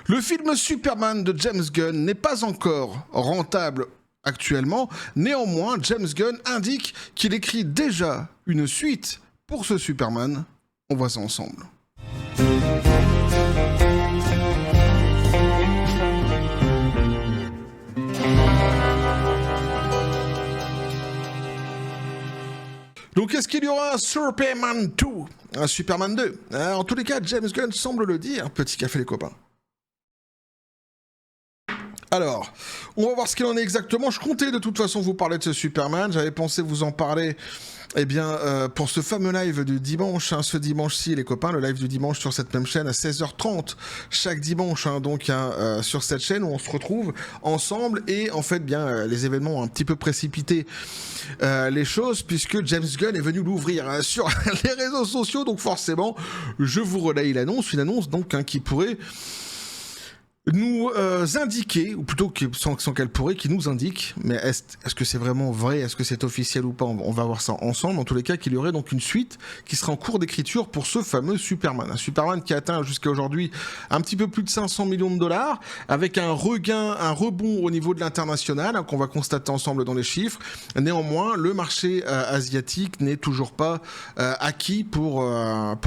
Le film Superman de James Gunn n'est pas encore rentable actuellement. Néanmoins, James Gunn indique qu'il écrit déjà une suite pour ce Superman. On voit ça ensemble. Donc, est-ce qu'il y aura un Superman 2 ? Un Superman 2 ? En tous les cas, James Gunn semble le dire. Petit café les copains. Alors, on va voir ce qu'il en est exactement. Je comptais de toute façon vous parler de ce Superman. J'avais pensé vous en parler pour ce fameux live du dimanche, ce dimanche-ci les copains, le live du dimanche sur cette même chaîne à 16h30 chaque dimanche, sur cette chaîne où on se retrouve ensemble et en fait les événements ont un petit peu précipité les choses puisque James Gunn est venu l'ouvrir sur les réseaux sociaux, donc forcément je vous relaye l'annonce, une annonce donc qui pourrait nous indiquer, ou plutôt sans qu'elle pourrait, qui nous indique, mais est-ce que c'est vraiment vrai, est-ce que c'est officiel ou pas, on va voir ça ensemble, en tous les cas qu'il y aurait donc une suite qui sera en cours d'écriture pour ce fameux Superman, un Superman qui a atteint jusqu'à aujourd'hui un petit peu plus de 500 millions de dollars, avec un rebond au niveau de l'international, qu'on va constater ensemble dans les chiffres. Néanmoins, le marché asiatique n'est toujours pas acquis pour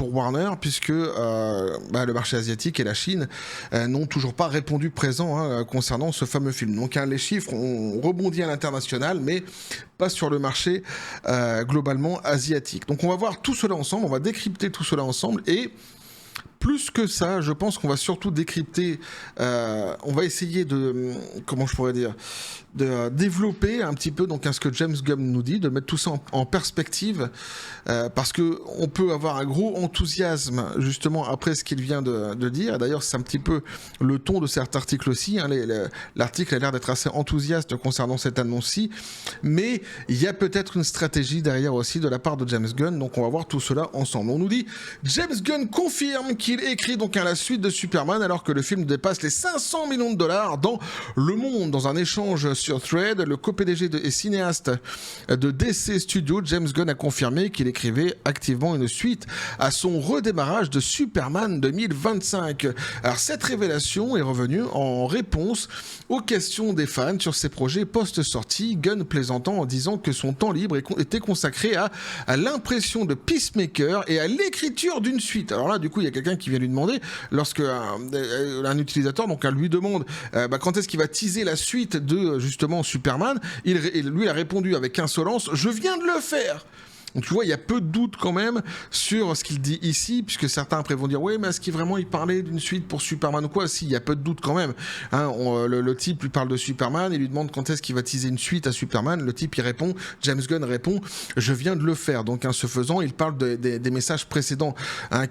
Warner, puisque le marché asiatique et la Chine n'ont toujours pas répondu présent concernant ce fameux film. Donc les chiffres ont rebondi à l'international, mais pas sur le marché globalement asiatique. Donc on va voir tout cela ensemble, on va décrypter tout cela ensemble et plus que ça, je pense qu'on va surtout décrypter, on va essayer de développer un petit peu ce que James Gunn nous dit, de mettre tout ça en perspective, parce que on peut avoir un gros enthousiasme justement après ce qu'il vient de dire. D'ailleurs, c'est un petit peu le ton de cet article aussi. L'article a l'air d'être assez enthousiaste concernant cette annonce-ci, mais il y a peut-être une stratégie derrière aussi de la part de James Gunn. Donc, on va voir tout cela ensemble. On nous dit James Gunn confirme qu'il écrit donc la suite de Superman alors que le film dépasse les 500 millions de dollars dans le monde. Dans un échange sur Thread, le co-PDG et cinéaste de DC Studios, James Gunn a confirmé qu'il écrivait activement une suite à son redémarrage de Superman 2025. Alors cette révélation est revenue en réponse aux questions des fans sur ses projets post-sortie, Gunn plaisantant en disant que son temps libre était consacré à l'impression de Peacemaker et à l'écriture d'une suite. Alors là, du coup, il y a quelqu'un qui vient lui demander, lorsque un utilisateur lui demande quand est-ce qu'il va teaser la suite de justement Superman, lui a répondu avec insolence: je viens de le faire. Donc tu vois, il y a peu de doute quand même sur ce qu'il dit ici, puisque certains après vont dire oui, mais est-ce qu'il vraiment il parlait d'une suite pour Superman ou quoi? Si, il y a peu de doute quand même. Le type lui parle de Superman, il lui demande quand est-ce qu'il va teaser une suite à Superman. Le type il répond, James Gunn répond, je viens de le faire. Donc ce faisant, il parle des messages précédents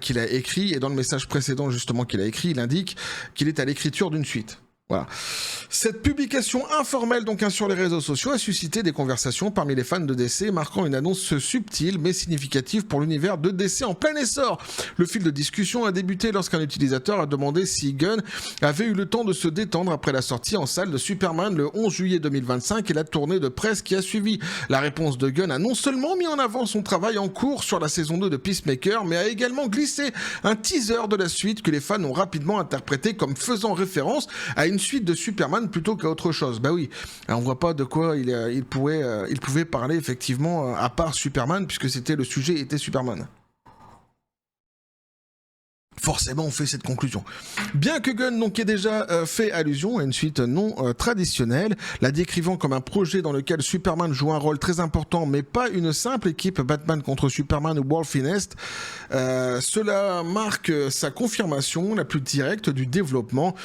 qu'il a écrits, et dans le message précédent justement qu'il a écrit, il indique qu'il est à l'écriture d'une suite. Voilà. Cette publication informelle sur les réseaux sociaux a suscité des conversations parmi les fans de DC, marquant une annonce subtile mais significative pour l'univers de DC en plein essor. Le fil de discussion a débuté lorsqu'un utilisateur a demandé si Gunn avait eu le temps de se détendre après la sortie en salle de Superman le 11 juillet 2025 et la tournée de presse qui a suivi. La réponse de Gunn a non seulement mis en avant son travail en cours sur la saison 2 de Peacemaker, mais a également glissé un teaser de la suite que les fans ont rapidement interprété comme faisant référence à une suite de Superman plutôt qu'à autre chose. Bah oui, on voit pas de quoi il pouvait parler effectivement à part Superman, puisque le sujet était Superman. Forcément, on fait cette conclusion. Bien que Gunn ait déjà fait allusion à une suite non traditionnelle, la décrivant comme un projet dans lequel Superman joue un rôle très important, mais pas une simple équipe Batman contre Superman ou World Finest, cela marque sa confirmation la plus directe du développement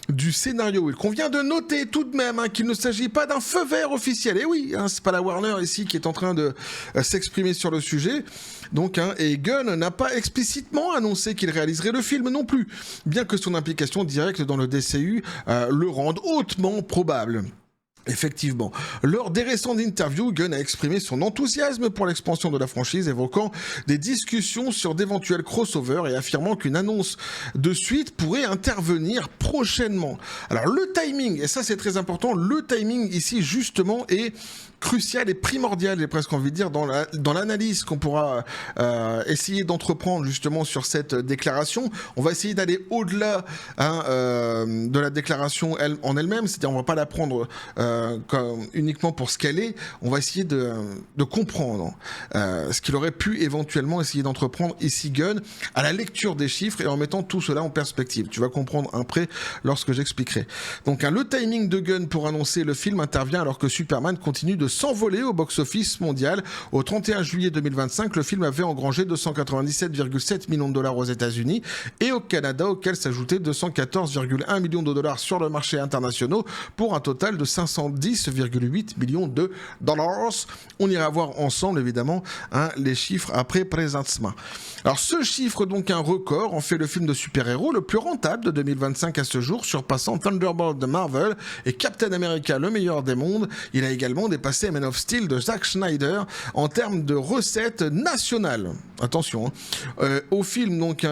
du scénario. Il convient de noter tout de même qu'il ne s'agit pas d'un feu vert officiel. Et oui, c'est pas la Warner ici qui est en train de s'exprimer sur le sujet. Donc, et Gunn n'a pas explicitement annoncé qu'il réaliserait le film non plus, bien que son implication directe dans le DCU le rende hautement probable. Effectivement. Lors des récentes interviews, Gunn a exprimé son enthousiasme pour l'expansion de la franchise, évoquant des discussions sur d'éventuels crossovers et affirmant qu'une annonce de suite pourrait intervenir prochainement. Alors le timing, et ça c'est très important, le timing ici justement est crucial et primordial, j'ai presque envie de dire, dans l'analyse qu'on pourra essayer d'entreprendre justement sur cette déclaration. On va essayer d'aller au-delà de la déclaration en elle-même, c'est-à-dire on va pas la prendre uniquement pour ce qu'elle est, on va essayer de comprendre ce qu'il aurait pu éventuellement essayer d'entreprendre ici Gunn à la lecture des chiffres et en mettant tout cela en perspective. Tu vas comprendre après lorsque j'expliquerai. Donc le timing de Gunn pour annoncer le film intervient alors que Superman continue de s'envoler au box-office mondial. Au 31 juillet 2025, le film avait engrangé 297,7 millions de dollars aux États-Unis et au Canada, auquel s'ajoutaient 214,1 millions de dollars sur le marché international pour un total de 510,8 millions de dollars. On ira voir ensemble évidemment les chiffres après présentement. Alors ce chiffre donc un record en fait le film de super-héros le plus rentable de 2025 à ce jour, surpassant Thunderbolt de Marvel et Captain America le meilleur des mondes. Il a également dépassé Man of Steel de Zack Snyder en termes de recettes nationales. Attention, au film donc,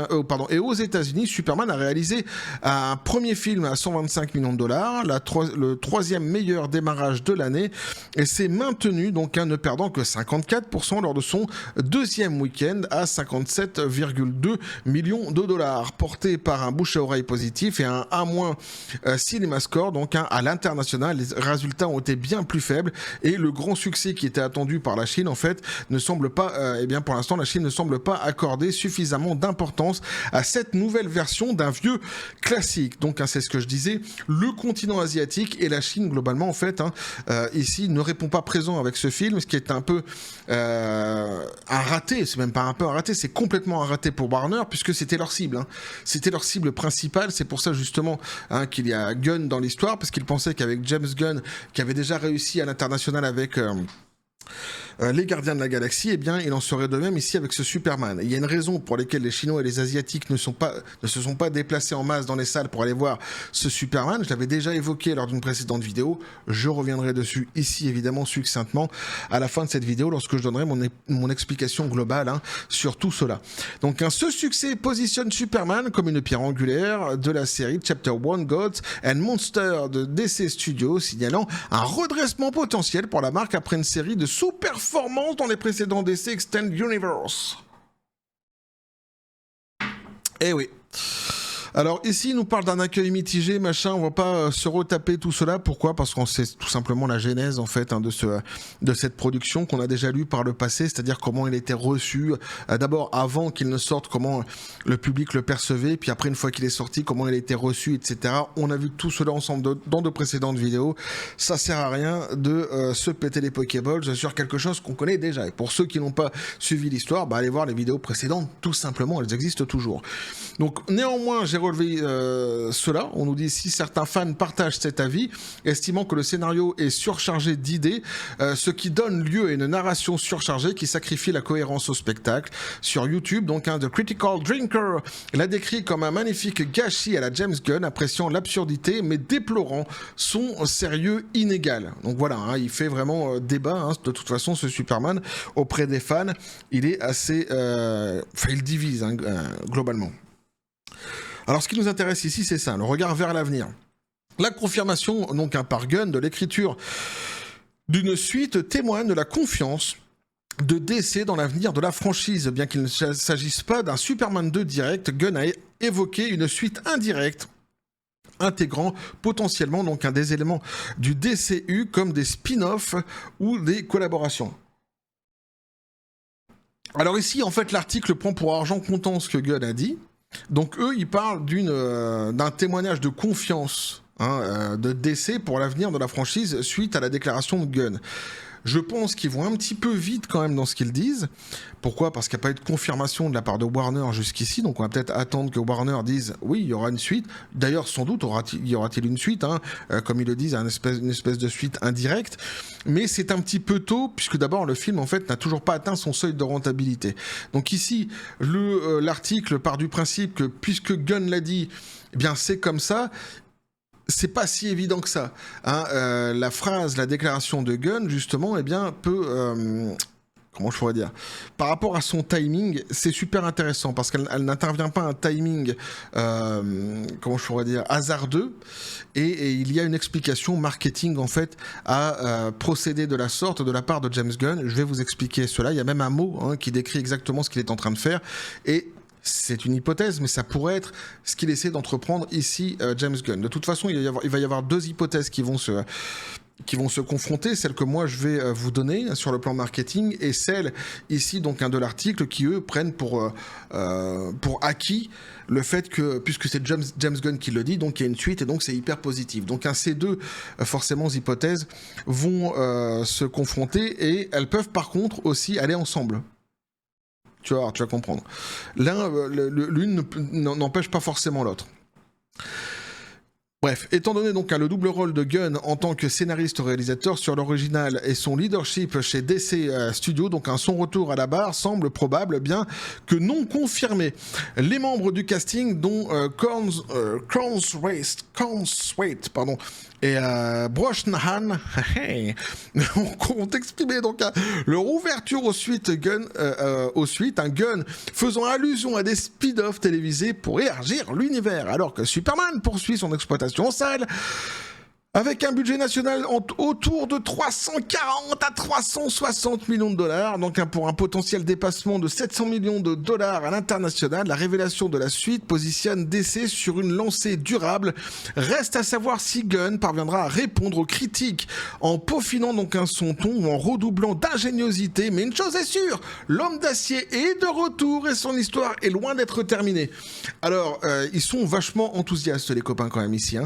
et aux États-Unis, Superman a réalisé un premier film à 125 millions de dollars, le troisième meilleur démarrage de l'année, et s'est maintenu donc ne perdant que 54% lors de son deuxième week-end à 57,2 millions de dollars, porté par un bouche à oreille positif et un A- cinéma score donc à l'international. Les résultats ont été bien plus faibles et le grand succès qui était attendu par la Chine en fait ne semble pas, pour l'instant la Chine ne semble pas accorder suffisamment d'importance à cette nouvelle version d'un vieux classique. Donc c'est ce que je disais, le continent asiatique et la Chine globalement en fait ici ne répond pas présent avec ce film, ce qui est un peu un raté, c'est même pas un peu un raté, c'est complètement un raté pour Warner puisque c'était leur cible, c'était leur cible principale. C'est pour ça justement qu'il y a Gunn dans l'histoire, parce qu'ils pensaient qu'avec James Gunn qui avait déjà réussi à l'international avec les Gardiens de la Galaxie, eh bien, il en serait de même ici avec ce Superman. Il y a une raison pour laquelle les Chinois et les Asiatiques ne se sont pas déplacés en masse dans les salles pour aller voir ce Superman. Je l'avais déjà évoqué lors d'une précédente vidéo. Je reviendrai dessus ici, évidemment, succinctement, à la fin de cette vidéo, lorsque je donnerai mon explication globale sur tout cela. Donc, ce succès positionne Superman comme une pierre angulaire de la série Chapter 1 Gods and Monsters de DC Studios, signalant un redressement potentiel pour la marque après une série de sous-performances dans les précédents DC Extended Universe. Eh oui. Alors ici, il nous parle d'un accueil mitigé, machin, on va pas se retaper tout cela. Pourquoi ? Parce qu'on sait tout simplement la genèse en fait de cette production qu'on a déjà lu par le passé, c'est-à-dire comment il était reçu. D'abord, avant qu'il ne sorte, comment le public le percevait, puis après, une fois qu'il est sorti, comment il a été reçu, etc. On a vu tout cela ensemble dans de précédentes vidéos. Ça sert à rien de se péter les Pokéballs sur quelque chose qu'on connaît déjà. Et pour ceux qui n'ont pas suivi l'histoire, allez voir les vidéos précédentes, tout simplement, elles existent toujours. Donc néanmoins, j'ai relevé cela. On nous dit si certains fans partagent cet avis, estimant que le scénario est surchargé d'idées, ce qui donne lieu à une narration surchargée qui sacrifie la cohérence au spectacle. Sur YouTube, donc The Critical Drinker l'a décrit comme un magnifique gâchis à la James Gunn, appréciant l'absurdité mais déplorant son sérieux inégal. Donc voilà, il fait vraiment débat. De toute façon, ce Superman auprès des fans, il est assez, il divise globalement. Alors ce qui nous intéresse ici, c'est ça, le regard vers l'avenir. La confirmation donc par Gunn de l'écriture d'une suite témoigne de la confiance de DC dans l'avenir de la franchise. Bien qu'il ne s'agisse pas d'un Superman 2 direct, Gunn a évoqué une suite indirecte intégrant potentiellement donc des éléments du DCU comme des spin-offs ou des collaborations. Alors ici, en fait, l'article prend pour argent comptant ce que Gunn a dit. Donc eux, ils parlent d'un témoignage de confiance de DC pour l'avenir de la franchise suite à la déclaration de Gunn. Je pense qu'ils vont un petit peu vite quand même dans ce qu'ils disent. Pourquoi ? Parce qu'il n'y a pas eu de confirmation de la part de Warner jusqu'ici, donc on va peut-être attendre que Warner dise oui, il y aura une suite. D'ailleurs, sans doute y aura-t-il une suite, comme ils le disent, une espèce de suite indirecte. Mais c'est un petit peu tôt, puisque d'abord le film en fait n'a toujours pas atteint son seuil de rentabilité. Donc ici, l'article part du principe que puisque Gunn l'a dit, eh bien c'est comme ça. c'est pas si évident que ça. Hein. La phrase, la déclaration de Gunn, justement, eh bien, peut... comment je pourrais dire, par rapport à son timing, c'est super intéressant parce qu'elle n'intervient pas à un timing, comment je pourrais dire, hasardeux, et il y a une explication marketing en fait à procéder de la sorte de la part de James Gunn. Je vais vous expliquer cela. Il y a même un mot qui décrit exactement ce qu'il est en train de faire, et c'est une hypothèse, mais ça pourrait être ce qu'il essaie d'entreprendre ici, James Gunn. De toute façon, il va y avoir deux hypothèses qui vont se confronter, celle que moi je vais vous donner sur le plan marketing et celle ici donc de l'article qui eux prennent pour acquis le fait que, puisque c'est James Gunn qui le dit, donc il y a une suite et donc c'est hyper positif. Donc ces deux forcément hypothèses vont se confronter et elles peuvent par contre aussi aller ensemble. Tu vas comprendre. L'une n'empêche pas forcément l'autre. Bref, étant donné donc le double rôle de Gunn en tant que scénariste-réalisateur sur l'original et son leadership chez DC Studios, donc son retour à la barre semble probable, bien que non confirmé. Les membres du casting, dont Crownswaite, et Brosnahan ont exprimé donc leur ouverture aux suites Gunn, un Gunn faisant allusion à des speed-offs télévisés pour élargir l'univers, alors que Superman poursuit son exploitation en salle avec un budget national autour de 340 à 360 millions de dollars, donc pour un potentiel dépassement de 700 millions de dollars à l'international. La révélation de la suite positionne DC sur une lancée durable. Reste à savoir si Gunn parviendra à répondre aux critiques en peaufinant donc son ton ou en redoublant d'ingéniosité. Mais une chose est sûre, l'homme d'acier est de retour et son histoire est loin d'être terminée. Alors, ils sont vachement enthousiastes les copains quand même ici,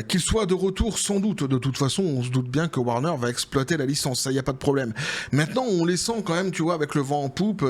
qu'ils soient de retour sans doute. De toute façon, on se doute bien que Warner va exploiter la licence, ça y a pas de problème. Maintenant, on les sent quand même, tu vois, avec le vent en poupe,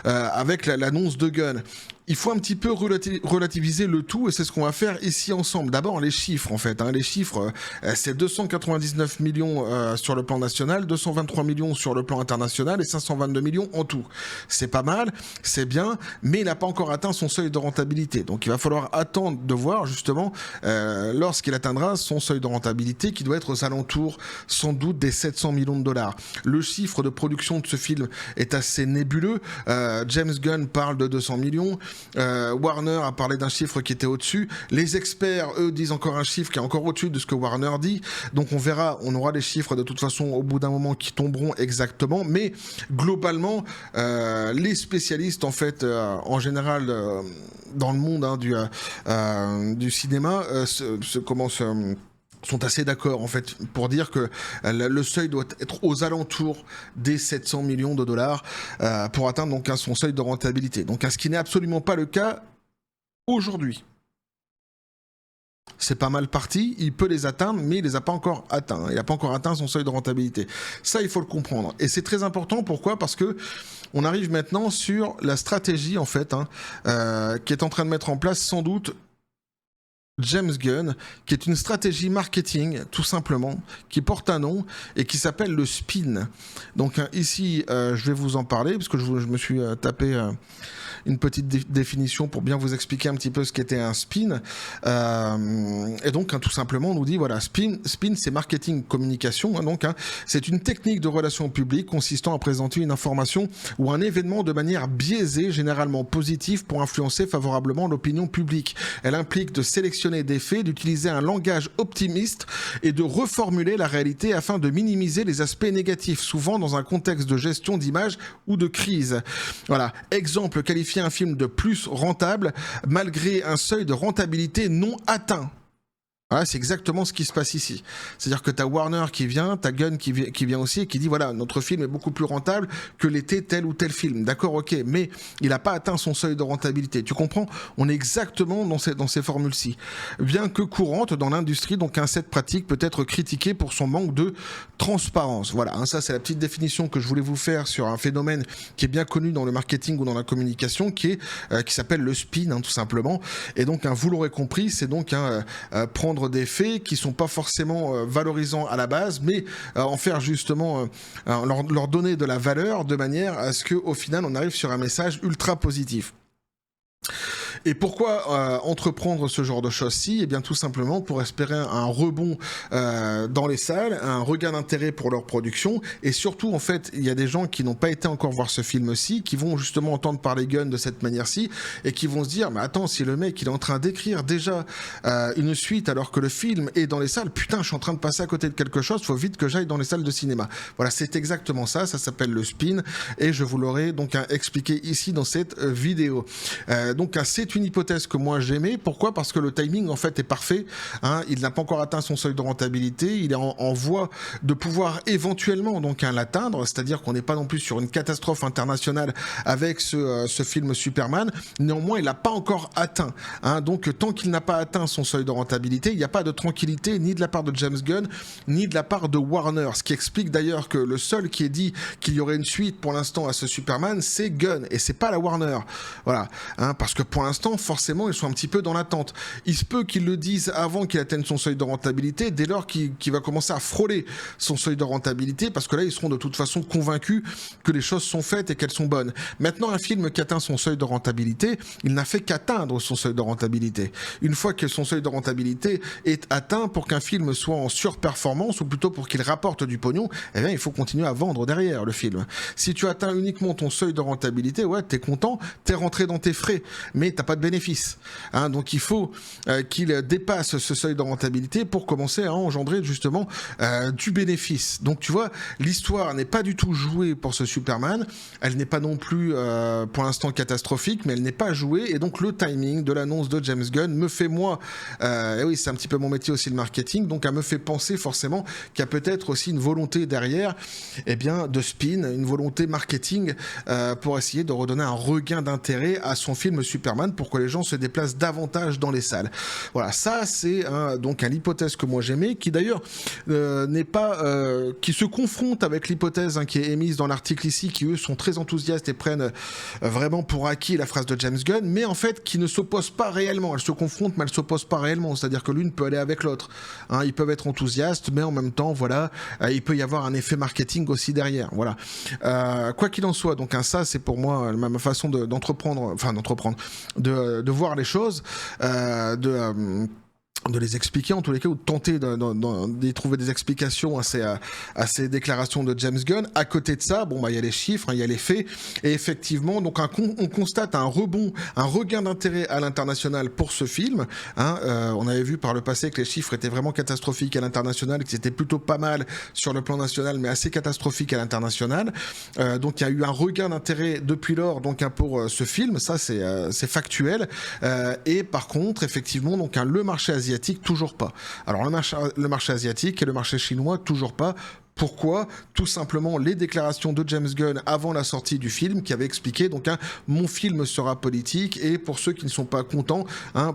avec l'annonce de Gunn. Il faut un petit peu relativiser le tout et c'est ce qu'on va faire ici ensemble. D'abord les chiffres en fait. Les chiffres, c'est 299 millions sur le plan national, 223 millions sur le plan international et 522 millions en tout. C'est pas mal, c'est bien, mais il n'a pas encore atteint son seuil de rentabilité. Donc il va falloir attendre de voir justement lorsqu'il atteindra son seuil de rentabilité qui doit être aux alentours sans doute des 700 millions de dollars. Le chiffre de production de ce film est assez nébuleux. James Gunn parle de 200 millions. Warner a parlé d'un chiffre qui était au-dessus. Les experts, eux, disent encore un chiffre qui est encore au-dessus de ce que Warner dit. Donc on verra, on aura les chiffres de toute façon au bout d'un moment qui tomberont exactement. Mais globalement, les spécialistes, en fait, en général, dans le monde du cinéma, sont assez d'accord en fait pour dire que le seuil doit être aux alentours des 700 millions de dollars pour atteindre donc son seuil de rentabilité. Donc ce qui n'est absolument pas le cas aujourd'hui. C'est pas mal parti, il peut les atteindre, mais il les a pas encore atteints. Il n'a pas encore atteint son seuil de rentabilité. Ça, il faut le comprendre. Et c'est très important. Pourquoi ? Parce que on arrive maintenant sur la stratégie en fait, qui est en train de mettre en place sans doute James Gunn, qui est une stratégie marketing, tout simplement, qui porte un nom et qui s'appelle le spin. Donc ici, je vais vous en parler, parce que je me suis tapé une petite définition pour bien vous expliquer un petit peu ce qu'était un spin. Et donc, tout simplement, on nous dit, voilà, spin c'est marketing communication. C'est une technique de relation publique consistant à présenter une information ou un événement de manière biaisée, généralement positive, pour influencer favorablement l'opinion publique. Elle implique de sélectionner des faits, d'utiliser un langage optimiste et de reformuler la réalité afin de minimiser les aspects négatifs, souvent dans un contexte de gestion d'image ou de crise. Voilà. Exemple, qualifier un film de plus rentable malgré un seuil de rentabilité non atteint. Voilà, c'est exactement ce qui se passe ici. C'est-à-dire que t'as Warner qui vient, t'as Gunn qui vient aussi et qui dit voilà, notre film est beaucoup plus rentable que l'était tel ou tel film. D'accord, ok, mais il n'a pas atteint son seuil de rentabilité. Tu comprends ? On est exactement dans ces formules-ci. Bien que courante dans l'industrie, donc cette pratique peut être critiquée pour son manque de transparence. Voilà, ça c'est la petite définition que je voulais vous faire sur un phénomène qui est bien connu dans le marketing ou dans la communication, qui s'appelle le spin, tout simplement. Et donc, vous l'aurez compris, c'est donc prendre des faits qui sont pas forcément valorisants à la base, mais en faire justement leur donner de la valeur de manière à ce que au final on arrive sur un message ultra positif. Et pourquoi entreprendre ce genre de choses-ci? Eh bien tout simplement pour espérer un rebond dans les salles, un regain d'intérêt pour leur production, et surtout en fait il y a des gens qui n'ont pas été encore voir ce film-ci, qui vont justement entendre parler Gunn de cette manière-ci, et qui vont se dire mais attends, si le mec il est en train d'écrire déjà une suite alors que le film est dans les salles, putain je suis en train de passer à côté de quelque chose, faut vite que j'aille dans les salles de cinéma. Voilà, c'est exactement ça, ça s'appelle le spin, et je vous l'aurai donc expliqué ici dans cette vidéo. Donc c'est une hypothèse que moi j'aimais. Pourquoi? Parce que le timing en fait est parfait, hein, il n'a pas encore atteint son seuil de rentabilité, il est en voie de pouvoir éventuellement donc l'atteindre, c'est-à-dire qu'on n'est pas non plus sur une catastrophe internationale avec ce film Superman. Néanmoins il n'a pas encore atteint, hein, donc tant qu'il n'a pas atteint son seuil de rentabilité, il n'y a pas de tranquillité ni de la part de James Gunn ni de la part de Warner, ce qui explique d'ailleurs que le seul qui ait dit qu'il y aurait une suite pour l'instant à ce Superman, c'est Gunn et c'est pas la Warner. Voilà, hein, parce que pour l'instant forcément ils sont un petit peu dans l'attente. Il se peut qu'ils le disent avant qu'il atteigne son seuil de rentabilité, dès lors qu'il va commencer à frôler son seuil de rentabilité, parce que là ils seront de toute façon convaincus que les choses sont faites et qu'elles sont bonnes. Maintenant un film qui atteint son seuil de rentabilité, il n'a fait qu'atteindre son seuil de rentabilité. Une fois que son seuil de rentabilité est atteint, pour qu'un film soit en surperformance, ou plutôt pour qu'il rapporte du pognon, eh bien il faut continuer à vendre derrière le film. Si tu atteins uniquement ton seuil de rentabilité, ouais t'es content, t'es rentré dans tes frais, mais t'as pas de bénéfice, hein, donc il faut qu'il dépasse ce seuil de rentabilité pour commencer à engendrer justement du bénéfice. Donc tu vois, l'histoire n'est pas du tout jouée pour ce Superman, elle n'est pas non plus pour l'instant catastrophique, mais elle n'est pas jouée, et donc le timing de l'annonce de James Gunn me fait moi, et oui c'est un petit peu mon métier aussi le marketing, donc elle me fait penser forcément qu'il y a peut-être aussi une volonté derrière, eh bien de spin, une volonté marketing pour essayer de redonner un regain d'intérêt à son film Superman, pour que les gens se déplacent davantage dans les salles. Voilà, ça c'est donc l'hypothèse que moi j'aimais, qui d'ailleurs n'est pas qui se confronte avec l'hypothèse qui est émise dans l'article ici, qui eux sont très enthousiastes et prennent vraiment pour acquis la phrase de James Gunn, mais en fait qui ne s'opposent pas réellement. Elles se confrontent mais elles s'opposent pas réellement, c'est-à-dire que l'une peut aller avec l'autre, hein, ils peuvent être enthousiastes mais en même temps voilà, il peut y avoir un effet marketing aussi derrière. Voilà, quoi qu'il en soit, donc ça c'est pour moi ma façon d'entreprendre, de voir les choses, de les expliquer en tous les cas, ou de tenter d'y trouver des explications à ces déclarations de James Gunn. À côté de ça, bon bah il y a les chiffres, il y a les faits, et effectivement donc on constate un rebond, un regain d'intérêt à l'international pour ce film, hein, on avait vu par le passé que les chiffres étaient vraiment catastrophiques à l'international, que c'était plutôt pas mal sur le plan national mais assez catastrophique à l'international, donc il y a eu un regain d'intérêt depuis lors donc pour ce film, ça c'est factuel, et par contre effectivement donc le marché asiatique toujours pas. Alors le marché asiatique et le marché chinois toujours pas. Pourquoi? Tout simplement les déclarations de James Gunn avant la sortie du film, qui avait expliqué donc mon film sera politique, et pour ceux qui ne sont pas contents,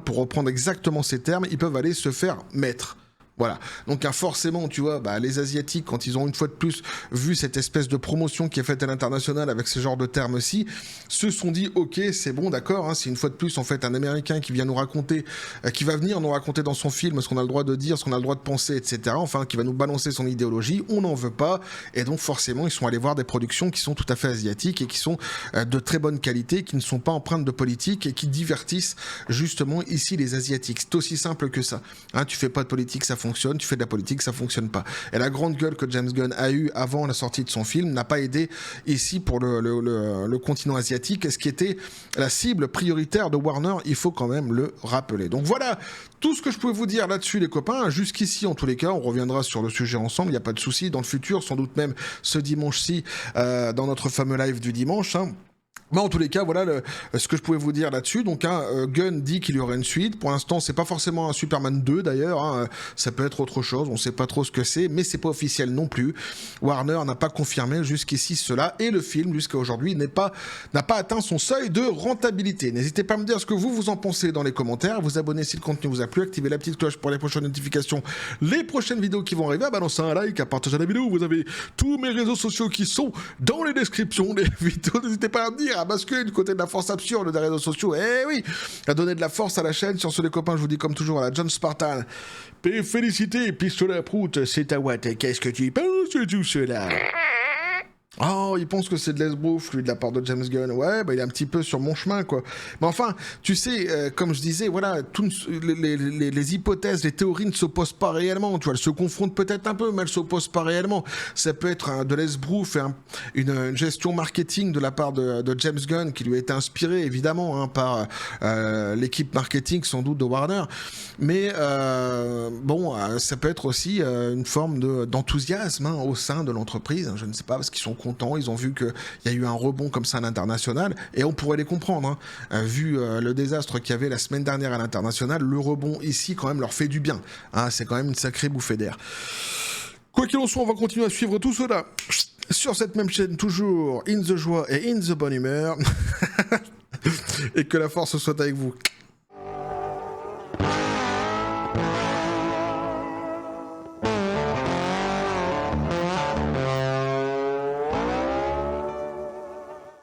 pour reprendre exactement ces termes, ils peuvent aller se faire mettre. Voilà, donc forcément, tu vois, les Asiatiques, quand ils ont une fois de plus vu cette espèce de promotion qui est faite à l'international avec ce genre de termes-ci, se sont dit, ok, c'est bon, d'accord, c'est une fois de plus en fait un Américain qui vient nous raconter, qui va venir nous raconter dans son film ce qu'on a le droit de dire, ce qu'on a le droit de penser, etc. Enfin, qui va nous balancer son idéologie, on n'en veut pas, et donc forcément, ils sont allés voir des productions qui sont tout à fait asiatiques et qui sont de très bonne qualité, qui ne sont pas empreintes de politique et qui divertissent justement ici les Asiatiques. C'est aussi simple que ça. Tu fais pas de politique, ça fonctionne. Tu fais de la politique, ça fonctionne pas. Et la grande gueule que James Gunn a eue avant la sortie de son film n'a pas aidé ici pour le continent asiatique, ce qui était la cible prioritaire de Warner, il faut quand même le rappeler. Donc voilà tout ce que je pouvais vous dire là-dessus les copains, jusqu'ici en tous les cas, on reviendra sur le sujet ensemble, il n'y a pas de souci, dans le futur, sans doute même ce dimanche-ci, dans notre fameux live du dimanche, Mais en tous les cas, voilà ce que je pouvais vous dire là-dessus. Donc, Gunn dit qu'il y aurait une suite. Pour l'instant, c'est pas forcément un Superman 2 d'ailleurs. Ça peut être autre chose. On sait pas trop ce que c'est, mais c'est pas officiel non plus. Warner n'a pas confirmé jusqu'ici cela, et le film jusqu'à aujourd'hui n'a pas atteint son seuil de rentabilité. N'hésitez pas à me dire ce que vous en pensez dans les commentaires. Vous abonner si le contenu vous a plu, activez la petite cloche pour les prochaines notifications, les prochaines vidéos qui vont arriver, à balancer un like, à partager la vidéo. Vous avez tous mes réseaux sociaux qui sont dans les descriptions des vidéos. N'hésitez pas à me dire, à basculer du côté de la force absurde des réseaux sociaux, oui, à donner de la force à la chaîne. Sur ce les copains, je vous dis comme toujours à la John Spartan, félicité, pistolet à prout, c'est à Watt, qu'est-ce que tu y penses de tout cela? Oh, il pense que c'est de l'esbrouf, lui, de la part de James Gunn. Ouais, bah, il est un petit peu sur mon chemin, quoi. Mais enfin, tu sais, comme je disais, voilà, les hypothèses, les théories ne s'opposent pas réellement. Tu vois, elles se confrontent peut-être un peu, mais elles s'opposent pas réellement. Ça peut être de l'esbrouf et une gestion marketing de la part de James Gunn, qui lui a été inspiré, évidemment, hein, par l'équipe marketing, sans doute, de Warner. Mais bon, ça peut être aussi une forme d'enthousiasme hein, au sein de l'entreprise. Je ne sais pas, parce qu'ils sont contents, ils ont vu qu'il y a eu un rebond comme ça à l'international, et on pourrait les comprendre. Hein. Vu le désastre qu'il y avait la semaine dernière à l'international, le rebond ici, quand même, leur fait du bien. Hein, c'est quand même une sacrée bouffée d'air. Quoi qu'il en soit, on va continuer à suivre tout cela sur cette même chaîne, toujours in the joie et in the bonne humeur. Et que la force soit avec vous.